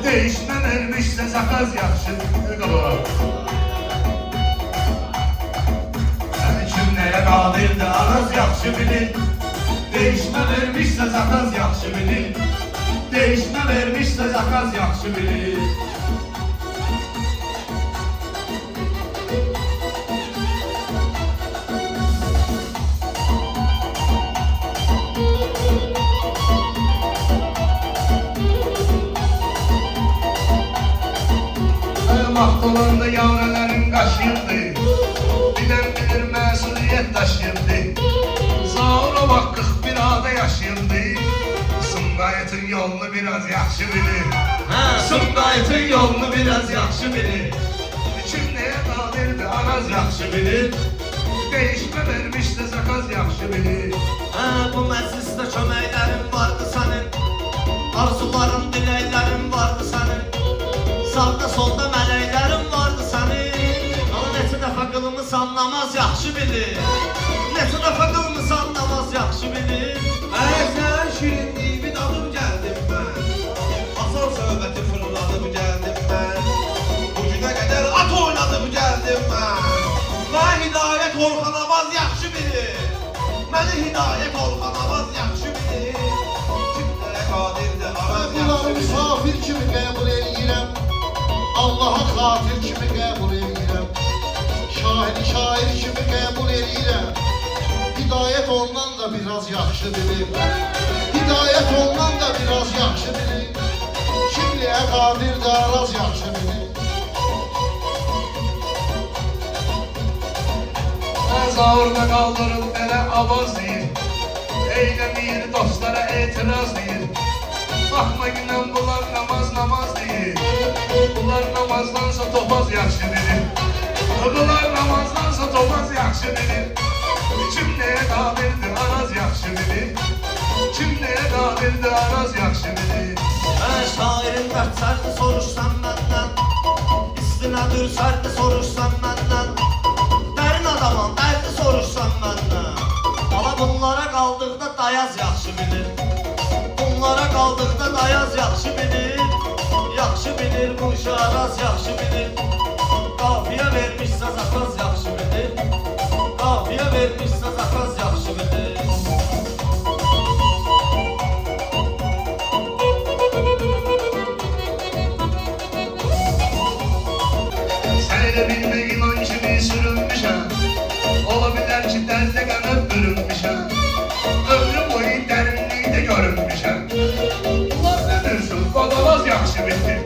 Değişmə vermişsə zakaz yaxşı qılır. Kim nəyə qadirdir Araz yaxşı bilir. Değişmə vermişsə zakaz yaxşı bilir. Değişmə vermişsə zakaz yaxşı bilir. Vaxt olanda yavrələrin qaşıyırdı. Bilən bilir məsuliyyət daşıyırdı. Zaur o vaxt 41 ada yaşayırdı. Sumqayıtın yolunu biraz yaxşı bilir. Sumqayıtın yolunu biraz yaxşı bilir. Kim nəyə qadirdir Araz yaxşı bilir. Değişmə vermişsə zakaz yaxşı bilir. Bu məclisdə köməklərin vardı sənin. Arzuların, diləklərin vardı sənin. Sağda solda mələklərin vardı sənin. Ama neçə dəfə qılmısan namaz yaxşı bilir. Neçə dəfə qılmısan namaz yaxşı bilir. Sən şirinliğimi dadım gəldim mən. Asal söhbəti fırladım gəldim mən. Bu günə qədər at oynadım gəldim mən. Mən Hidayət Orxan Avaz yaxşı bilir. Məni Hidayət Orxan Avaz yaxşı bilir. Kimlərə qadirdir Araz yaxşı Bunları bilir. misafir kimi qəbul edirəm. Allah'a xatir kimi qəbul edirəm. Şahidi şair kimi qəbul edirəm. Hidayət ondan da biraz yaxşı bilir. Hidayət ondan da biraz yaxşı bilir. Kimliyə qadirdir Araz yaxşı bilir. Zaurda qaldırıb belə avaz deyir. Eyləmir dostlara etiraz deyir. Baxma günən bunlar namaz deyir. Bunlar namazdansa topaz yaxşı bilir. Bunlar namazdansa topaz yaxşı bilir. Kim nəyə qadirdir Araz yaxşı bilir. Kim nəyə qadirdir Araz yaxşı bilir. Şairin dərd sərdi soruşsan məndən. İstinə dür sərdi soruşsan məndən. Dərin adamın dərdi soruşsan məndən. Ama bunlara qaldıqda dayaz yaxşı bilir. Bunlara qaldıqda dayaz yaxşı bilir. Yaxşı bilir bu işi Araz yaxşı bilir. Qafiyə vermişsə zakaz yaxşı bilir. Qafiyə vermişsə zakaz yaxşı bilir. Səni də bilməyin on kimi sürünmüşəm. Ola bilər ki dərdə qanıb bürünmüşəm. Ömrüm boyu dərinlikdə görünmüşəm. Bunlar nə bilsin Ladavaz yaxşı bilir.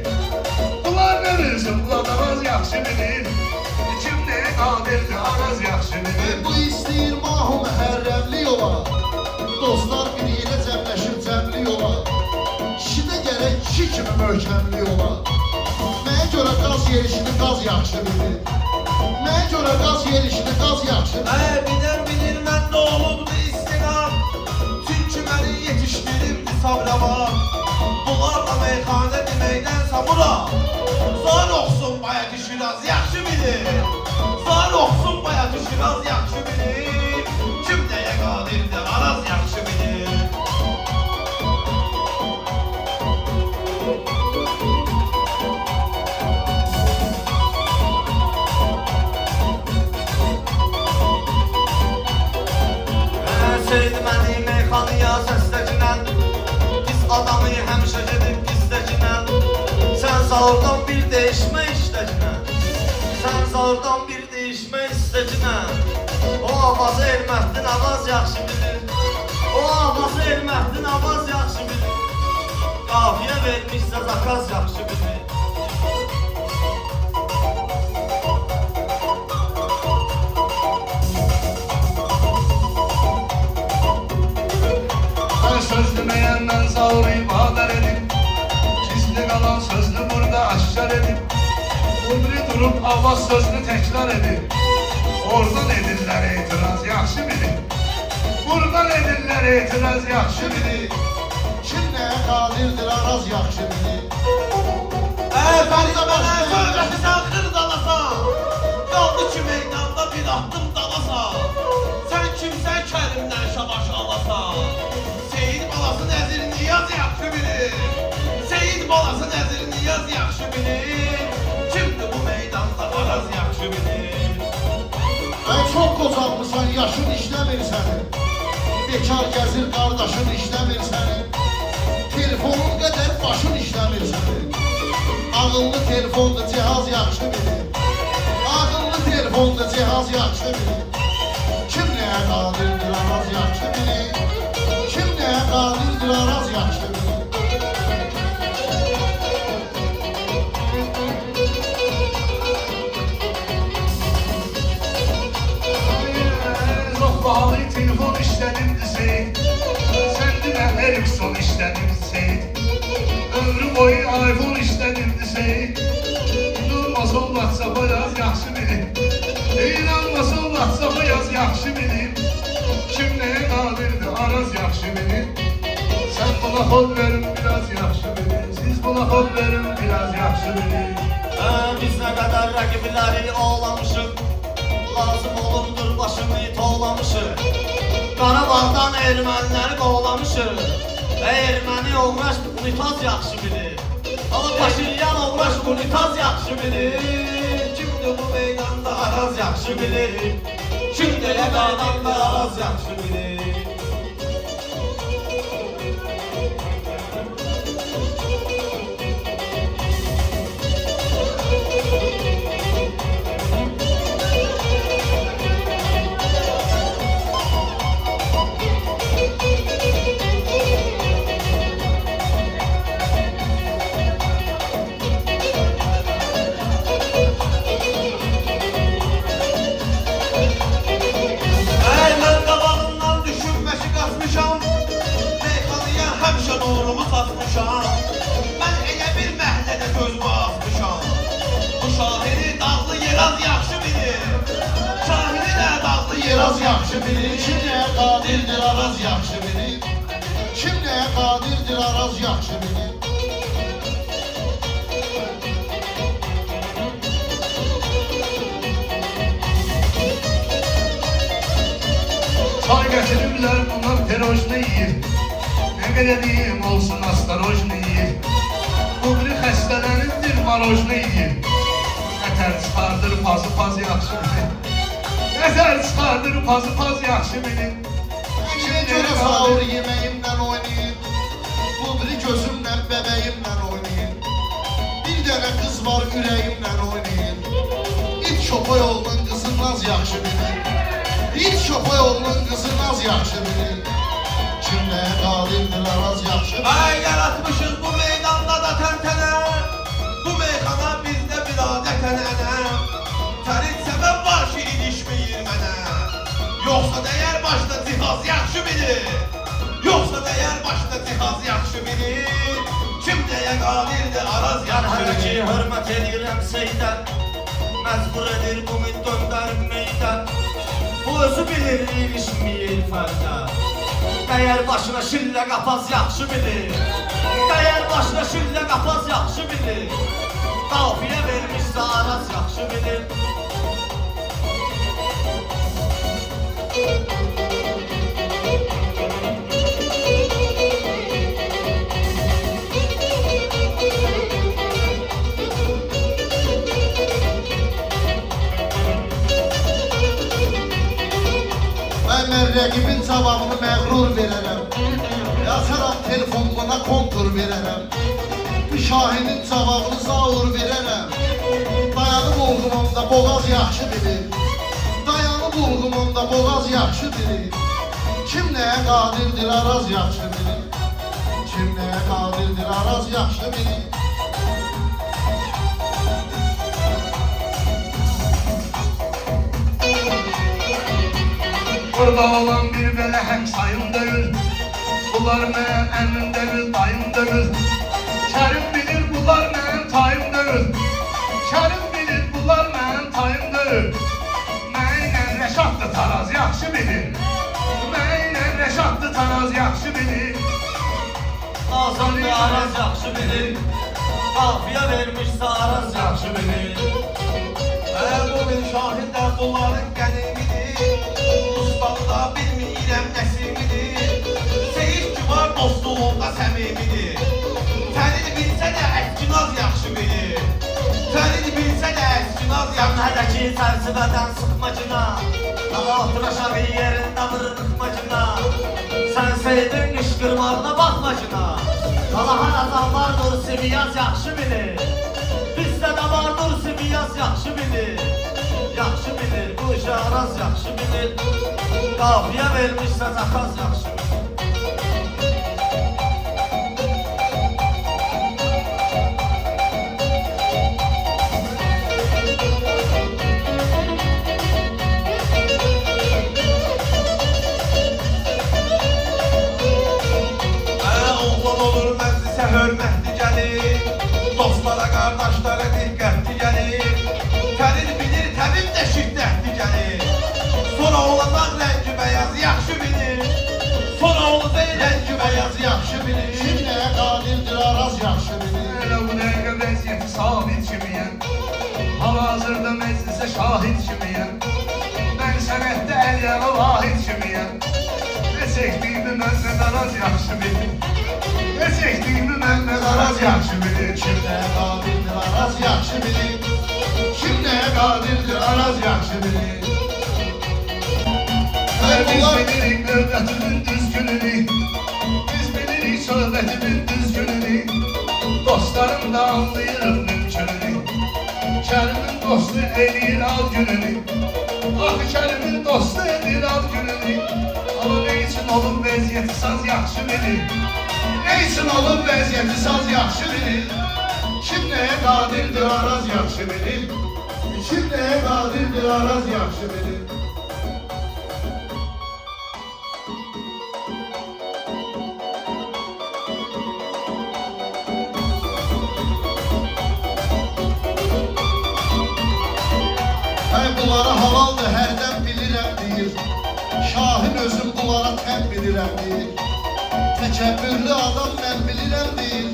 Bunlar nə bilsin Ladavaz yaxşı bilir. Kim nəyə qadirdir Araz yaxşı bilir. Bu istəyir mahu məhərrəmli yola. Dostlar bir yerə cəmləşir cəmli yola. Kişi də gərək kişi kimi möhkəmli yola. Mənə görə qaz yerişini qaz yaxşı bilir. Mənə görə qaz yerişini qaz yaxşı bilir. Bilən bilir mən nə olubdu istinam. Çünki məni yetişdirirdi sabrama. Bunlarla meyxanə deməkdənsə bura. Zar oxsun Bayatı Şiraz yaxşı bilir. Zar oxsun Bayatı Şiraz yaxşı bilir. Kim nəyə qadirdir Araz yaxşı bilir. Sevdi məni meyxanıya səsləcinən. Pis adamı həmişə gedib pisləcinən. Sən zaurdan bir değişmə işləcinən. Sən zaurdan bir değişmə istəcinən. O avazı Elməhdin Avaz yaxşı bilir. O avazı Elməhdin Avaz yaxşı bilir. Qafiyə vermişsə zakaz yaxşı bilir. Söz deməyəndən zauru ibadər edib. Gizli qalan sözünü burada aşkar edib. Umri durub avaz sözünü təkrar edib. Oradan edirlər etiraz yaxşı bilir. Buradan edirlər etiraz yaxşı bilir. Kim nəyə qadirdir Araz yaxşı bilir. Fəridə mənə söhbəti sən xırdalasan. Qaldı ki meydanda bir atdım dalasan. Sən kimsən kəlimdən şabaş alasan. Seyid balası Nəzir Niyaz yaxşı bilir. Seyid balası Nəzir Niyaz Araz yaxşı bilir. Kimdir bu meydanda Araz yaxşı bilir. Ay çok qocalmısan, yaşın işləmir sənin. Bekar gəzir, qardaşın işləmir sənin. Telefonun qədər başın işləmir sənin. Ağıllı telefonda cihaz yaxşı bilir. Ağıllı telefonda cihaz yaxşı bilir. Kim nəyə qadirdir, Araz yaxşı bilir. Kim nəyə qadirdir, Araz yaxşı bilir. Çok pahalı telefon işledim deseydi. Sen de Ericsson işledim deseydi. Ömrü boyu iPhone işledim deseydi. İnanmasın WhatsApp'a yaz yaxşı bilir. İnanmasın WhatsApp'a yaz yaxşı bilir. Kim neye qadirdir, Araz yaxşı bilir. Sen buna hol verin biraz yaxşı bilir. Siz buna hol verin biraz yaxşı bilir. Biz nə qədər rəqibləri oğlamışıq, lazım olurdur başını toğlamışıq. Qarabağdan erməniləri qovlamışıq. Erməni uğraş unitaz yaxşı bilir. Ama Paşinyan uğraş unitaz yaxşı bilir. Kimdir bu meydanda Araz yaxşı bilir. Kimdir bu meydanda Araz yaxşı bilir. Mən qabağından düşünməsi qatmışam. Meyxanıya həmişə nurumu satmışam. Mən elə bir məhəllədə gözümü asmışam. Bu şahidi dağlı Yeraz yaxşı bilir. Şahidi də dağlı Yeraz Yeraz yaxşı yaxşı bilir. Kim nəyə qadirdir, Araz yaxşı bilir. Kim nəyə qadirdir, Araz yaxşı bilir. Çay getirirler bunlar terojni yiyir. Ne kadar diyeyim olsun astarojni yiyir. Bu biri xəstələnirdir marojni yiyir. Nətər çıxardır pazı paz yaxşı bilir. Nətər çıxardır pazı paz yaxşı bilir. Kimə görə sahur yeməyimlə oynayır. Bu biri gözümlə, bəbəyimlə oynayır. Bir dənə qız var ürəyimlə oynayır. İt şopa yolunun qızı naz yaxşı bilir. İt şopa yolunun qızı naz yaxşı bilir. Kim nəyə qadirdir, Araz yaxşı bilir. Ay yaratmışız bu meydanda da təntənə. Bu meyxana bizdə bir adət-ənənə. Sənin səbəb var ki, ilişməyir mənə. Yoxsa dəyər başda cihaz yaxşı bilir. Yoxsa dəyər başda cihaz yaxşı bilir. Kim nəyə qadirdir, Araz Mən yaxşı hələ ki bilir. hörmət edirəm Seydən. Məcbur edir bunu döndərməkdən. Bu özü bilir, ilişməyir fərdə. Dəyər başına şillə qapaz yaxşı bilir. Dəyər başına şillə qapaz yaxşı bilir. Qafiyə vermişsə Araz yaxşı bilir. Mən rəqibin cavabını məğrur verərəm. Yazarım telefonuna kontur verərəm. Şahinin cavabını zaur verərəm. Dayanıb olğumamda boğaz yaxşı bilir. Dayanıb olğumamda boğaz yaxşı bilir. Kim nəyə qadirdir, Araz yaxşı bilir. Kim nəyə qadirdir, Araz yaxşı bilir. Burada olan bir belə həm sayım deyil. Bunlar mənim əmim deyil, dayım deyil. Kərim bilir bunlar mənim tayım deyil. Kərim bilir bunlar mənim tayım deyil. Mənlə Rəşad da taraz yaxşı bilir. Mənlə Rəşad da taraz yaxşı bilir. Azandı Araz yaxşı bilir. Qafiyə vermişsə Araz yaxşı bilir. Bu bir şahid də bunların qənimidir. Ustadı da bilmirəm nəsimidir. Seyir ki var dostluğunda səmimidir. Səni bilsə də əkkinaz yaxşı çərçivədən sıxmacına, daha oturacaq yerində vırırıqmacına. Sən seydin qışqırmağına baxmacına, Allahın azallardır siviyaz yaxşı bilir. Bizdə də vardır siviyaz yaxşı bilir. Yaxşı bilir, bu işə araz yaxşı bilir. Qafiyə vermişsə zakaz yaxşı bilir. Oğlan olur məclisə hörmətli gəlir, dostlara, qardaşlara diqqətli gəlir. Fərid bilir, təbib də şiddətli gəlir. Sonra olacaq rəngi bəyaz yaxşı bilir. Sonra olacaq rəngi bəyaz yaxşı bilir. Kim nəyə qadirdir araz yaxşı bilir. Elə bu dəqiqə vəziyyəti sabit kimiyəm. Hal-hazırda məclisə şahid kimiyəm. Mən sənətdə əl-yana vahid kimiyəm. Nə çəkdiyimi məndən araz yaxşı bilir. Nə çəkdiyimi məndən araz yaxşı bilir. Kim nəyə qadirdir araz yaxşı bilir. Kim nəyə qadirdir araz yaxşı bilir. Biz bilirik dövlətimin düzgününü. Biz bilirik söhbətimin düzgününü. Dostlarım da anlayırım mümkününü. Kərimin dostu eləyir al gününü. Axı Kərimin dostu eləyir al gününü. Amma nə üçün olub vəziyyəti saz yaxşı bilir. Nə üçün olub vəziyyəti saz yaxşı bilir. Kim nəyə qadirdir araz yaxşı bilir. Kim nəyə qadirdir araz yaxşı bilir. Bunlara halaldır, hərdən bilirəm deyir. Şahin özüm bunlara təm bilirəm deyir. Təkəbbürlü adam mən bilirəm deyir.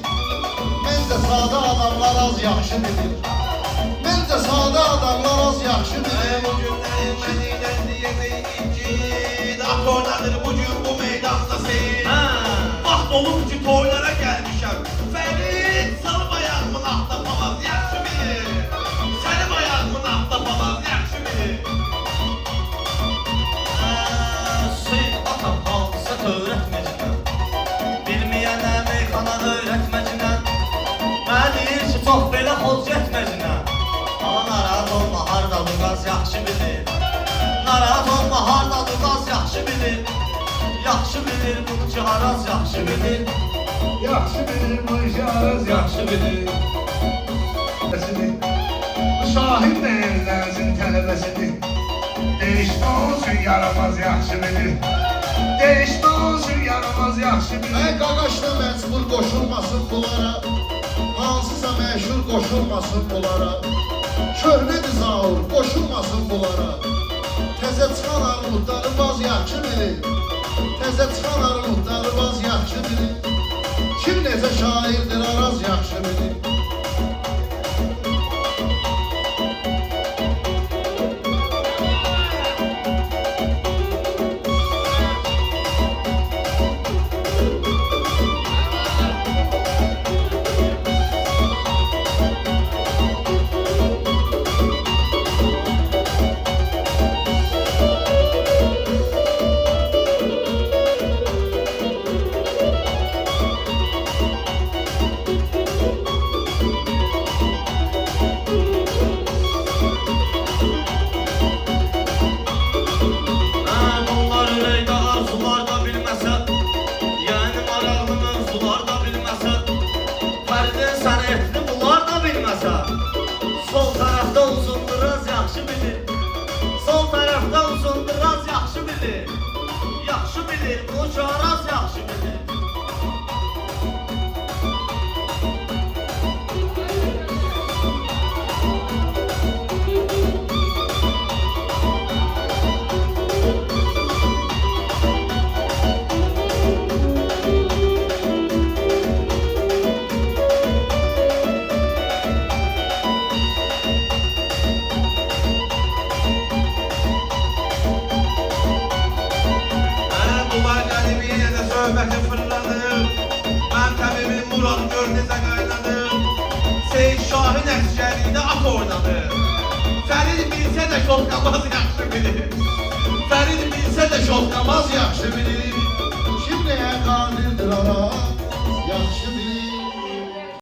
Məncə sadə adamlar az yaxşı bilir. Məncə sadə adamlar az yaxşı bilir. Bu günlərin məni ilə deyəcək incid. Akordadır bugün bu meydanda seyir. Vaxt olub ki toylara gəlmişəm. Fərid salım ayağımın altda palaz yaxşı bilir. Səlim ayağımın altda palaz yaxşı bilir. Seyid atam haldısa öyrətməcinə, bilməyənə meyxana öyrətməcinə. Mənə deyir ki, çox belə xoc getməcinə. Ama narahat olma, hardadır qaz yaxşı bilir. Narahat olma, hardadır qaz yaxşı bilir. Yaxşı bilir, bunu ki haraz yaxşı bilir. Yaxşı bilir bu işi araz yaxşı bilir. Şahin də evlənsin tələbəsidir. Değişmə olsun yaramaz yaxşı bilir. Değişmə olsun yaramaz yaxşı bilir. Qaqaşda məcbur qoşulmasın bunlara. Hansısa məşhur qoşulmasın bunlara. Köhnədir zaur qoşulmasın bunlara. Təzə çıxan armudları baz yaxşı bilir. Təzə çıxan armudları baz yaxşı bilir. Kim necə şairdir araz yaxşı bilir. Sol tarafta uzundur az yaxşı bilir. Sol tarafta uzundur az yaxşı bilir. Yaxşı bilir, bu çaraz yaxşı bilir. Söhbəti fırladır. Mən təbibim Murad gör necə qaynadır. Seyid Şahin əsgərlikdə at oynadır. Fərid bilsə də şotqamaz yaxşı bilir. Fərid bilsə də şotqamaz yaxşı bilir. Kim neye kadirdir ara, yaxşı bilir.